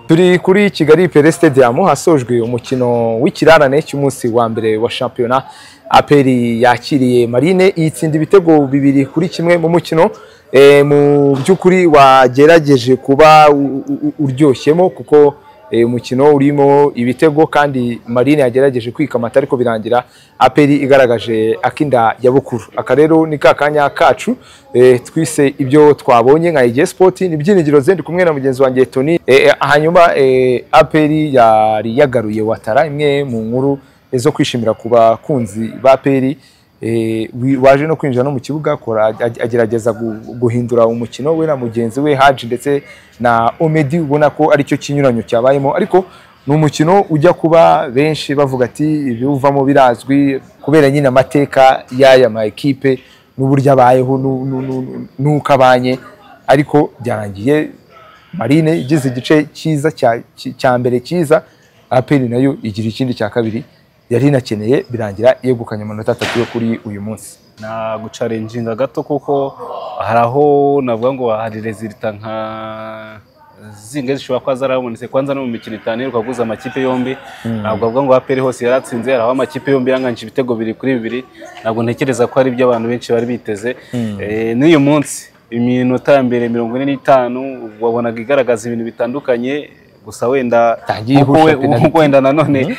Turi kuri Kigali Pele Stadium hasojwe umukino w'ikirarane cy'umunsi wa mbere wa shampiyona. APR yakiriye Marine itsinda ibitego 2-1 mu mukino mu byukuri wagerageje kuba uryoshyemo kuko umukino urimo ibitego kandi Marine yagerageje kwikamata ariko birangira APR igaragaje akinda ya bukuru. Aka rero ni kakanya kacu twise ibyo twabonye nka IG Sport ni byinigiro zendi kumwe na mugenzi wanjye Tony. Hanyuma APR yari yagaruye Watara imwe mu nkuru zo kwishimira kuba kunzi ba APR waje no kwinjira no mu kibuga agerageza guhindura umukino we na mugenzi we Haji ndetse na Omedi ubona ko ari cyo kinyuranyo cyabayemo ariko n'umukino ujya kuba benshi bavuga ati ibivamo birazwi kubera nyine amateka y'aya ma equipe n'uburyo abayeho n'ukabanye ariko byarangiye Marine igize igice cyiza cya mbere cyiza APR nayo igira ikindi cya kabiri yari nakeneye birangira yegukanye amanota 3 yo kuri uyu munsi. Na gucalenginga gato kuko haraho navuga ngo hari resultat nka zinge zishobora kwa zarabonetse kwanza no mu mikino itanu ukaguza amakipe yombi ntabwo avuga ngo APR hose yaratsinze haraho amakipe yombi yanganje ibitego 2-2 ntabwo ntekereza ko ari byo abantu benshi bari biteze n'uyu munsi iminota ya mbere 45 wabonaga igaragaza ibintu bitandukanye gusa wenda wenda nanone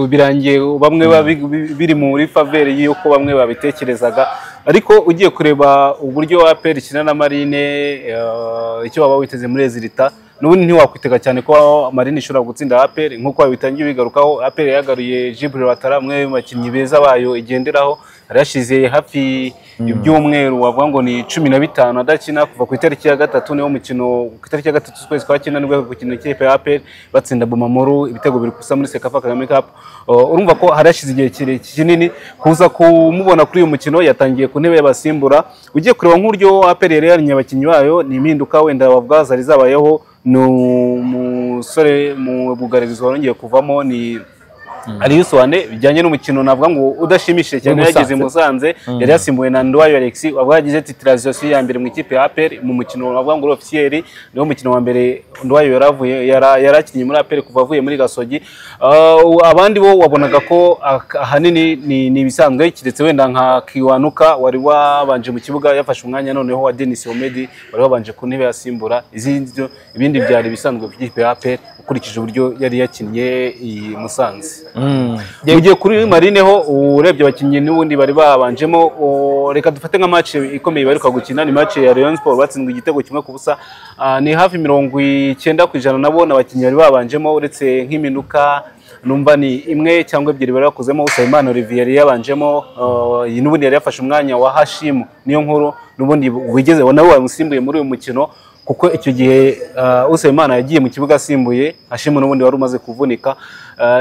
birangiye bamwe biri muri faveur y'uko bamwe babitekerezaga ariko ugiye kureba uburyo APR ikina na Marine icyo baba witeze muri resultat n'ubundi ntiwakwitega cyane ko Marine ishobora gutsinda APR nkuko babitangiye bigarukaho. APR yagaruye Jibril Watara mwe bakinnyi beza bayo igenderaho arashize hafi ibyumweru wavuga ngo ni 15 adakina kuva ku itariki ya 3 niwo mukino ku itariki ya 3 kwezi kwa kina nibwo gukina ikipe ya APR batsinda Bomamuru ibitego 2 kusa muri Sekafa Kagame Cup. Urumva ko harashize igihe kinini kuza kumubona kuri uyu mukino yatangiye ku ntebe y'abasimbura. Ugiye kureba nk'uryo APR yari yarinye abakinnyi bayo ni impinduka wenda bavuga zari zabayeho no musore mu bugaririzo warongeye kuvamo ni Alius Wane bijyanye n'umukino navuga ngo udashimishije cyane yageze Musanze yari yasimbuwe na Ndwayo Alex wavuga yagize titulation ya mbere mu ikipe ya APR mu mukino navuga ngo officiel niwo mukino wa mbere Ndwayo yaravuye yarakinnye muri APR kuva avuye muri Gasogi. Abandi bo wabonaga ko ahanini ni ibisanzwe kiretse wenda nka Kiwanuka wari wabanje mu kibuga yafashe umwanya noneho wa Denis Omedi wari wabanje ku ntebe yasimbura ibindi byari bisanzwe ku ikipe ya APR ukurikije uburyo yari yakinnye i Musanze. Ugiye kuri Marine ho urebye abakinnyi n'ubundi bari babanjemo reka dufate nka match ikomeye bari gukina ni match ya Rayon Sport batsindwa igitego kimwe ku busa ni hafi 90% nabo n'abakinnyi bari babanjemo uretse nk'iminuka numva ni imwe cyangwa ebyiri bari bakozemo Usayimana Olivier yabanjemo n'ubundi yari yafashe umwanya wa Hashim niyo nkuru n'ubundi wigeze nawe wamusimbuye muri uyu mukino kuko icyo gihe Usayimana yagiye mu kibuga asimbuye Hashim n'ubundi wari umaze kuvunika.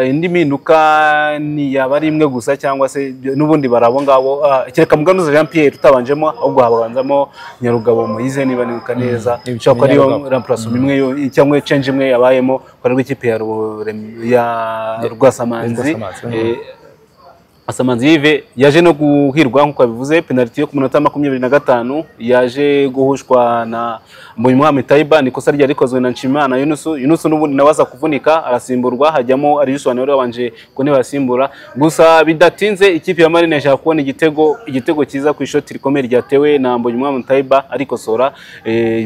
Indi minduka ni yabari imwe gusa cyangwa se n'ubundi barabo ngabo kereka Muganuza Jean Pierre utabanjemo ahubwo habanzamo Nyarugabo Moise niba nibuka neza cyangwa ari remplaçant imwe cyangwa change imwe yabayemo kwa ikipe ya Rwasamanzi. Asamanzi Yves yaje no guhirwa nkuko bivuze penalty yo ku munota 25 yaje guhushwa na Mbonyumwami Taiba nikosa rya rikozwe na Nshimana Yunus n'ubundi nawaza kuvunika arasimburwa hajyamo Alius Wane wabanje ko ntibasimbura gusa bidatinze ikipe ya Marine yashaka kubona igitego cyiza ku ishoti rikomeye ryatewe na Mbonyumwami Taiba ariko sora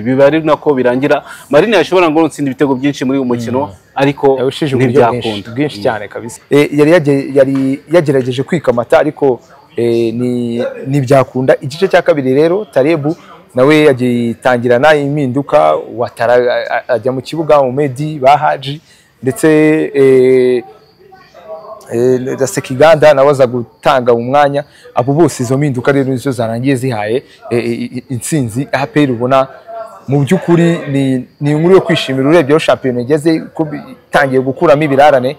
bibari nako birangira Marine yashobora ngo gutsinda ibitego byinshi muri uyu mukino ariko ntibyakunda bwinshi cyane kabisa. Yari yagerageje kwikamata ariko ni byakunda. Igice cya kabiri rero Tarebu nawe yagitangirana impinduka Watara ajya mu kibuga Omedi bahaji ndetse Sekiganda nawaza gutanga umwanya abo bose izo mpinduka rero nizo zarangiye zihaye intsinzi APR ubona mu byukuri ni inkuru yo kwishimira urebye aho shampiyona igeze ko itangiye gukuramo ibirarane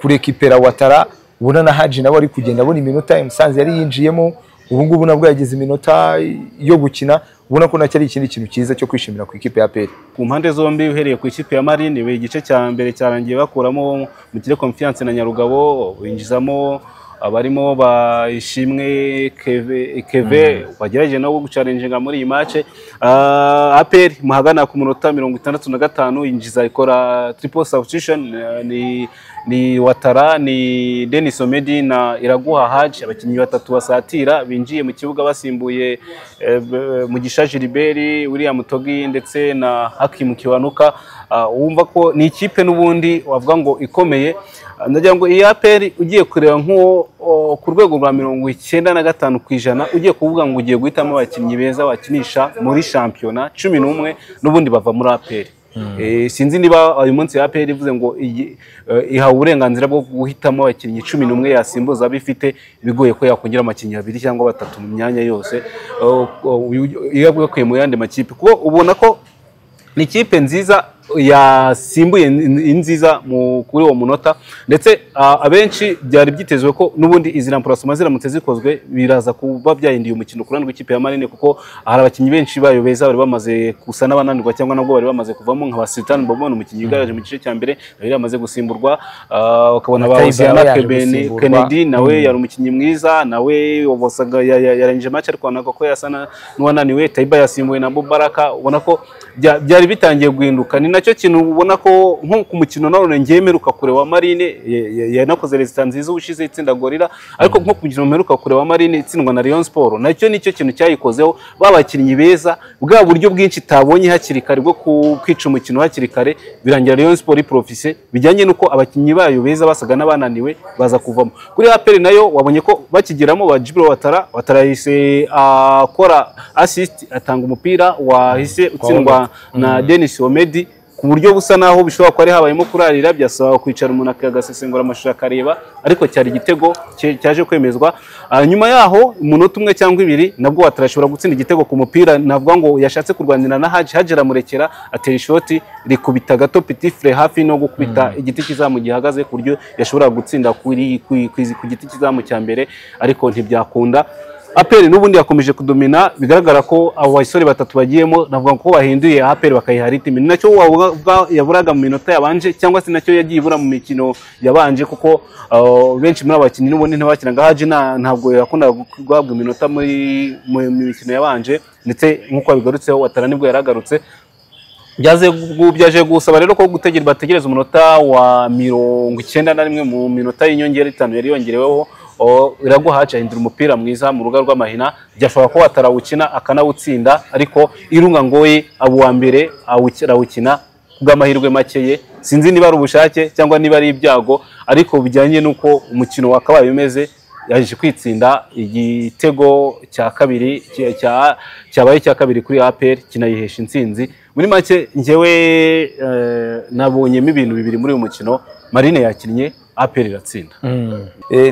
kurekipera Watara ubona na Haji nawe ari kugenda abona iminota Musanze yari yinjiyemo ubu ngubu nabwo yagize iminota yo gukina ubona ko nacyo ari ikindi kintu cyiza cyo kwishimira ku ikipe ya APR. Ku mpande zombi uhereye ku ikipe ya Marine we igice cya mbere cyarangiye bakuramo mu kire confiance na Nyarugabo winjizamo barimo Bayishimwe Keve bagerageje no gucalenginga muri iyi match. APR muhagana ku munota 65 yinjiza ikora triple substitution, ni Watara, ni Denis Omedi na Iraguha Haji, abakinnyi batatu basatira binjiye mu kibuga basimbuye Mugisha Gilbert, William Togi ndetse na Hakim Kiwanuka. Wumva ko ni ikipe n'ubundi wavuga ngo ikomeye. Ndagira ngo iyi APR ugiye kureba nko ku rwego rwa 95% ugiye kuvuga ngo ugiye guhitamo abakinnyi beza wakinisha muri shampiyona 11 n'ubundi bava muri APR. Sinzi niba uyu munsi APR ivuze ngo iha uburenganzira bwo guhitamo abakinnyi 11 yasimbuza bifite bigoye ko yakongera abakinnyi 2 cyangwa 3 mu myanya yose yavuye mu yandi makipe, kuko ubona ko ni ikipe nziza yasimbuye inziza kuri uwo munota, ndetse abenshi byari byitezwe ko nubundi izi remplacements ziramutse zikozwe biraza kuba byahinduye umukino ku ruhande rw'ikipe ya Marine, kuko hari abakinnyi benshi bayo beza bari bamaze gusa n'abananirwa cyangwa nabwo bari bamaze kuvamo nka Sultan Bobon, umukinnyi ugaraje mu gice cya mbere yari yamaze gusimburwa. Ukabona Bahuziana Kennedy nawe yari umukinnyi mwiza, nawe wabosaga yarenje match ariko nako ko yasana n'uwananiwe. Taiba yasimbuwe na Mubaraka, ubona ko byari bitangiye guhinduka. Ni nacyo kintu ubona ko nko ku mukino none ngemeruka kure wa Marine yanakoze resistance nziza ubushize itsinda Gorilla, ariko nko ku mukino meruka kure wa Marine itsindwa na Rayon Sport, nacyo nicyo kintu cyayikozeho. Babakinnyi beza, bwa buryo bwinshi tabonye hakiri kare bwo kwica umukino hakiri kare, birangira Rayon Sport profise bijyanye nuko abakinnyi bayo beza basaga n'abananiwe baza kuvamo. Kuri APR nayo wabonye ko bakigeramo ba Jibril Watara yise akora assist, atanga umupira wahise utsindwa na Denis Omedi ku buryo busa naho bishobora ko ari habayemo kurarira, byasaba kwicara umuntu akagasesengura amashusho akareba, ariko cyari igitego cyaje kwemezwa. Nyuma yaho umunota umwe cyangwa ibiri nabwo Watarashobora gutsinda igitego ku mupira, navuga ngo yashatse kurwanira na Haji aramurekera, atera ishoti rikubita gato Petit Frere hafi no gukubita igiti kizamu gihagaze, ku buryo yashobora gutsinda ku giti kizamu cya mbere, ariko ntibyakunda. APR n'ubundi yakomeje kudomina, bigaragara ko abo basore batatu bagiyemo navuga ko bahinduye APR bakayiha ritime. Nacyo yaburaga mu minota yabanje, cyangwa se nacyo yagiye ibura mu mikino yabanje, kuko benshi muri abakinnyi n'ubundi ntibakinaga. Haji ntabwo yakunda guhabwa iminota mu mikino yabanje, ndetse nk'uko bigarutseho Watara nibwo yaragarutse. Byaje gusaba rero ko bategereza umunota wa 91 mu minota y'inyongera 5 yari yongereweho. Iraguha Haji ahindura umupira mwiza mu ruga rw'amahina, byashobora ko Watarawukina akanawutsinda, ariko Irunga Ngoyi abo wa mbere awukina kubw'amahirwe makeye. Sinzi niba ari ubushake cyangwa niba ari ibyago, ariko bijyanye nuko umukino wakabaye umeze, yaje kwitsinda igitego cya kabiri cyabaye cya kabiri kuri APR kinayihesha intsinzi. Muri make njyewe nabonyemo ibintu bibiri muri uyu mukino. Marine yakinnye, APR iratsinda.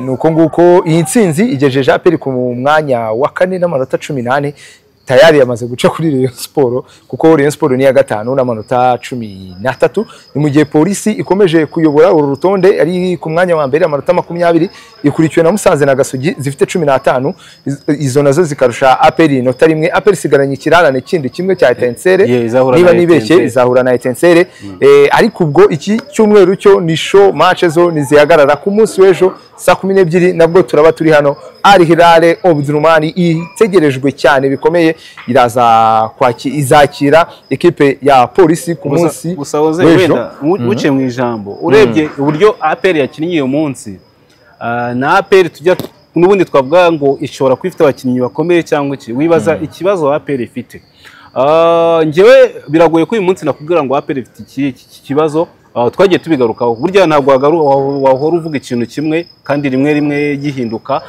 Nuko nguko iyi ntsinzi igejeje APR ku mwanya wa 4 n'amanota 18, tayari yamaze guca kuri Rayon Sport, kuko Rayon Sport ni ya gatanu n'amanota 13. Ni mu gihe Polisi ikomeje kuyobora uru rutonde ari ku mwanya wa mbere amanota 20, ikurikiwe na Musanze na Gasogi zifite 15. Izo nazo zikarusha APR inota rimwe. APR sigaranye ikirarane kindi kimwe cya Etincelle, niba nibeshye izahura na Etincelle. Ariko ubwo iki cyumweru cyo ni show match zo nizihagarara ku munsi w'ejo saa 12 nabwo turaba turi hano. Al Hilal Omdurman itegerejwe cyane bikomeye, iraza izakira ekipe ya Polisi ku munsi w'ejo. Uciye mu ijambo urebye uburyo APR yakinnye uyu munsi, na APR tujya n'ubundi twavuga ngo ishobora kwifita abakinnyi bakomeye cyangwa iki, wibaza ikibazo APR ifite. Ngewe biragoye ko uyu munsi nakubwira ngo APR ifite iki kibazo. Twagiye tubigarukaho, burya ntabwo wahora uvuga ikintu kimwe kandi rimwe gihinduka,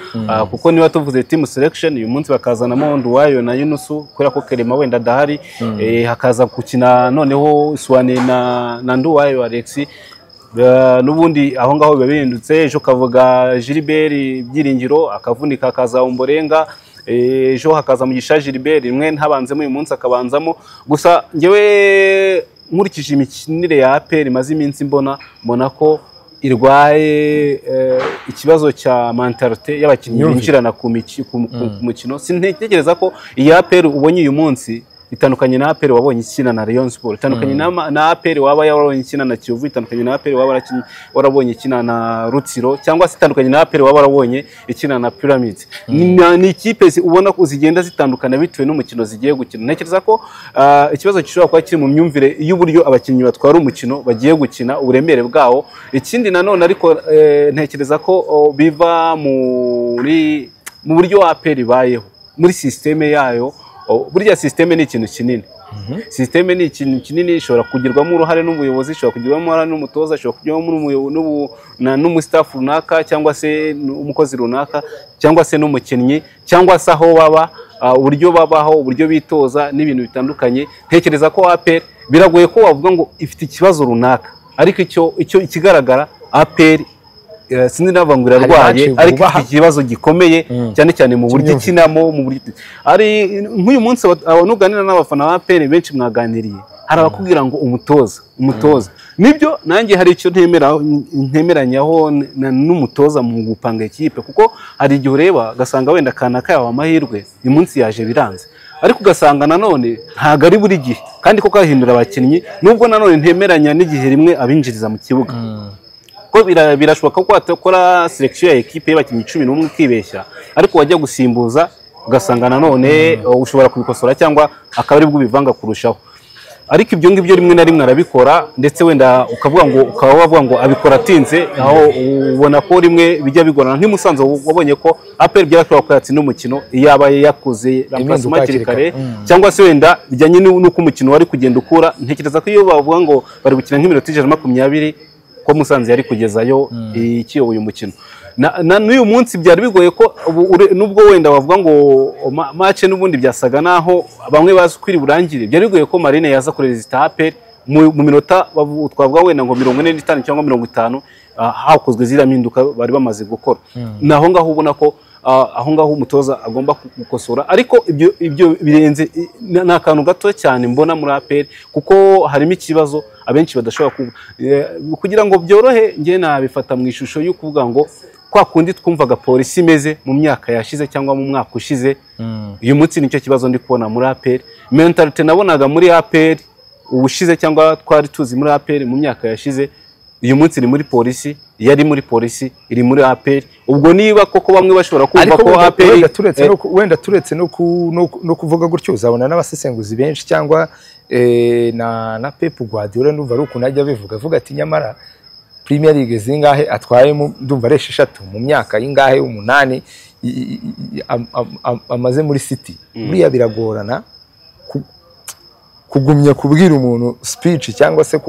kuko niba tuvuze team selection uyu munsi bakazanamo Nduwayo na Yunusu, kubera ko Kerema wenda adahari, hakaza gukina noneho Swane na Nduwayo Alexis, n'ubundi aho ngaho biba bihindutse. Ejo kavuga Gilbert Byiringiro akavunika akaza Umborenga, ejo hakaza Mugisha Gilbert, rimwe ntabanzemo uyu munsi akabanzamo. Gusa ngewe nkurikije imikinire ya APR maze iminsi mbona ko irwaye ikibazo cya mentalite y'abakinnyi binjirana ku mukino. Sintekereza ko iyi APR ubonye uyu munsi itandukanye na APR wabonye ikina na Rayon Sport, itandukanye na APR waba yarabonye ikina na Kiyovu, itandukanye na APR waba warabonye ikina na Rutsiro, cyangwa se itandukanye na APR waba warabonye ikina na Pyramids. Ni ikipe ubona ko zigenda zitandukana bitewe n'umukino zigiye gukina. Ntekereza ko ikibazo gishobora kuba kiri mu myumvire y'uburyo abakinnyi batwara umukino bagiye gukina, uburemere bwawo. Ikindi nanone ariko ntekereza ko biva mu buryo APR ibayeho, muri systeme yayo. Burya systeme ni ikintu kinini. Systeme ni ikintu kinini, ishobora kugirwamo uruhare n'ubuyobozi, ishobora kugirwamo uruhare n'umutoza, ishobora kugirwamo n'umustaff runaka, cyangwa se umukozi runaka, cyangwa se n'umukinnyi, cyangwa se aho baba, uburyo babaho, uburyo bitoza n'ibintu bitandukanye. Ntekereza ko APR biragoye ko wavuga ngo ifite ikibazo runaka, ariko icyo ikigaragara APR sinzi navangura rwaye, ariko ikibazo gikomeye cyane cyane mu buryo ikinamo, mu buryo ari nk'uyu munsi nuganira n'abafana ba APR benshi mwaganiriye, hari abakubwira ngo umutoza nibyo. Nanjye hari icyo ntemeranyaho n'umutoza mu gupanga ikipe, kuko hari igihe ureba ugasanga wenda kana kayawa amahirwe uyu munsi yaje biranze, ariko ugasanga nanone ntago ari buri gihe, kandi ko kahindura abakinnyi. Nubwo nanone ntemeranya n'igihe rimwe abinjiriza mu kibuga, ko birashoboka ko watakora selection ya equipe y'abakinnyi 11 ukibeshya, ariko wajya gusimbuza ugasanga nanone ushobora kubikosora cyangwa akaba ari bwo bivanga kurushaho. Ariko ibyo ngibyo rimwe na rimwe arabikora, ndetse wenda ukaba wavuga ngo abikora atinze, aho ubona ko rimwe bijya bigorana. Nk'imusanze wabonye ko APR byarashobora ko yatsinda umukino yaba yakoze remplacement hakiri kare, cyangwa se wenda bijyanye n'uko umukino wari kugenda ukura. Ntekereza ko iyo bavuga ngo bari gukina nk'iminota 120 ko Musanze yari kugezayo ikiyoboye umukino. N'uyu munsi byari bigoye ko nubwo wenda bavuga ngo match n'ubundi byasaga naho bamwe bazi kwiri burangire, byari bigoye ko Marine yaza kurezista APR mu minota twavuga wenda ngo 45 cyangwa 50 hakozwe ziraminduka bari bamaze gukora. Naho ngaho ubona ko aho ngaho umutoza agomba gukosora, ariko ibyo birenze n'akantu gato cyane mbona muri APR, kuko harimo ikibazo abenshi badashobora kugira ngo byorohe. Ngiye nabifata mu ishusho yo kuvuga ngo kwa kundi twumvaga polisi imeze mu myaka yashize cyangwa mu mwaka ushize, uyu munsi nicyo kibazo ndi kubona muri APR. Mentality nabonaga muri APR ubushize cyangwa twari tuzi muri APR mu myaka yashize, uyu munsi ni muri polisi, yari muri polisi, iri muri APR. Ubwo niba koko bamwe bashobora kumva ko APR wenda turetse no kuvuga gutyo, uzabona n'abasesenguzi benshi cyangwa na Pep Guardiola ndumva ari ukuntu ajya bivuga, avuga ati nyamara Premier League zingahe atwaye ndumva ari 6 mu myaka y'ingahe 8 amaze muri City. Buriya biragorana kugumya kubwira umuntu speech cyangwa se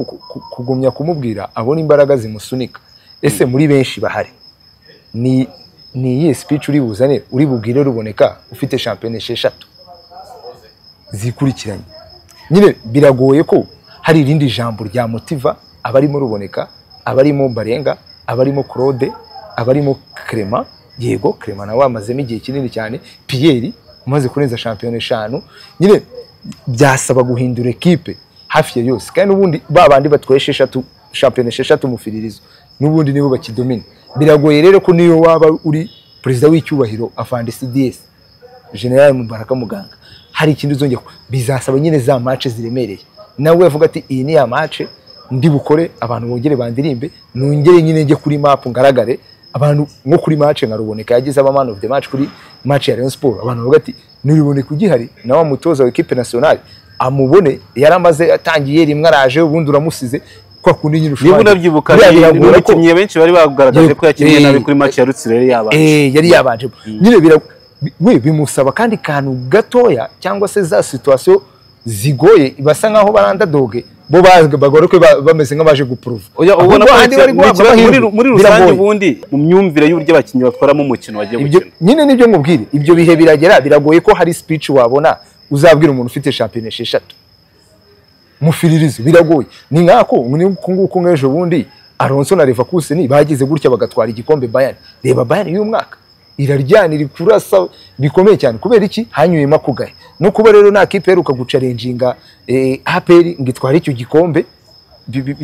kugumya kumubwira abona imbaraga zimusunika. Ese muri benshi bahari ni iyi speech uri buzane, uri bubwire ruboneka ufite championnat 6 zikurikiranye. Nyine biragoye ko hari irindi jambo rya motiva abarimo ruboneka, abarimo Barenga, abarimo Claude, abarimo Clement. Yego Clement nawe amazemo igihe kinini cyane, Pierre umaze kurenza championnat 5. Nyine byasaba guhindura equipe hafi ya yose, kandi ubundi babandi batwaye 6 championnat 6 mufiririzo n'ubundi nibo bakidomine. Biragoye rero ko niyo waba uri president w'icyubahiro afande CDS General Mubaraka Muganga, hari ikintu uzongera bizasaba nyine za match ziremereye. Nawe yavuga ati iyi ni ya match ndi bukore, abantu bongere bandirimbe, nongere nyine nge kuri map ngaragare. Abantu nko kuri match nka Ruboneka yagize aba man of the match kuri match ya Rayon Sport, abantu bavuga ati nuriboneka ugihari nawe mutoza wa equipe nationale amubone yaramaze atangiye rimwe araje ubundi uramusize kwa kundi nyine ushobora. Niba unabyibuka n'abakinnyi benshi bari bagaragaje ko yakinnye nabi kuri match ya Rutsiro yari yabanje. Nyine bimusaba kandi kantu gatoya, cyangwa se za situation zigoye basa nkaho barandadoge bo bagore ko bameze nk'abaje guprove. Ubona muri rusange ubundi mu myumvire y'uburyo abakinnyi batwaramo umukino wagiye gukina. Nyine nibyo nkubwire, ibyo bihe biragera, biragoye ko hari speech wabona uzabwira umuntu ufite championnat 6 mufiririzo. Biragoye. Ni nkako nguko nk'ejo bundi Alonso na Leverkusen bagize gutya bagatwara igikombe Bayern. Reba Bayern y'uyu mwaka iraryanira kurasa bikomeye cyane, kubera iki hanyuye makugaye no kuba rero na kipe heruka gucalenginga APR ngitwara icyo gikombe.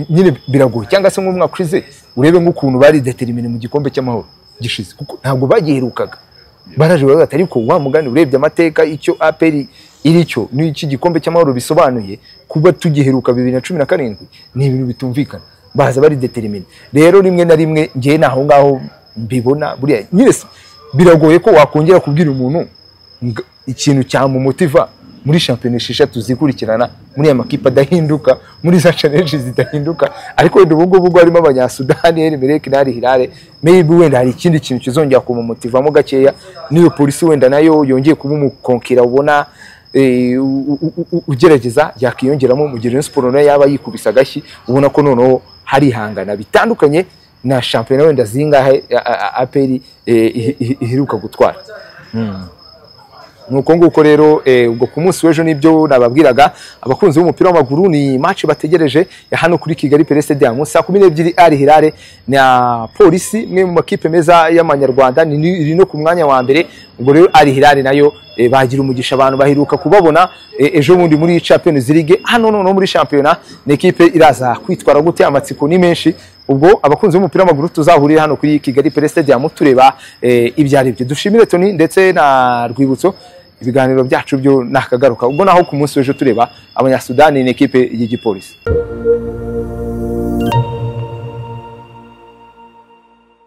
Nyine biragoye, cyangwa se nk'umwaka ushize urebe nk'ukuntu bari determine mu gikombe cy'amahoro gishize, kuko ntabwo bagiherukaga baraje bavuga ati ariko wa mugani urebye amateka icyo APR iricyo n'iki gikombe cy'amahoro bisobanuye kuba tugiheruka 2017 ni ibintu bitumvikana baza bari determine rero rimwe na rimwe ngiye naho ngaho mbibona buriya nyese biragoye ko wakongera kubwira umuntu ikintu cyamumutiva muri championnat 6 zikurikirana muri ya makipe adahinduka muri za challenge zidahinduka ariko wenda ubu ngubu harimo abanyasudani Emelec na Hilal maybe wenda hari ikindi kintu kizongera kumumutivamo gakeya niyo polisi wenda nayo yongeye kuba umukonkira ubona ugerageza yakiyongeramo mu gihe Sport nayo yaba yikubisa gashyi ubona ko noneho hari hangana bitandukanye na championnat wenda zingahe APR iheruka gutwara nuko nguko rero ubwo ku munsi w'ejo nibyo nababwiraga abakunzi b'umupira w'amaguru ni match bategereje ya hano kuri Kigali Pele Stadium saa 12 ari Hilal na Polisi mwe mu makipe meza y'amanyarwanda ni no ku mwanya wa mbere ubwo rero ari Hilal nayo bagira umugisha abantu bahiruka kubabona ejo bundi muri Champions League hano no muri championnat n'ekipe iraza kwitwara gute amatsiko ni menshi ubwo abakunzi b'umupira w'amaguru tuzahurira hano kuri Kigali Pele Stadium tureba ibyaribyo dushimire Tony ndetse na Rwibutso ibiganiro byacu byo nakagaruka ubwo naho ku munsi w'ejo tureba abanyasudani n'ekipe y'igipolisi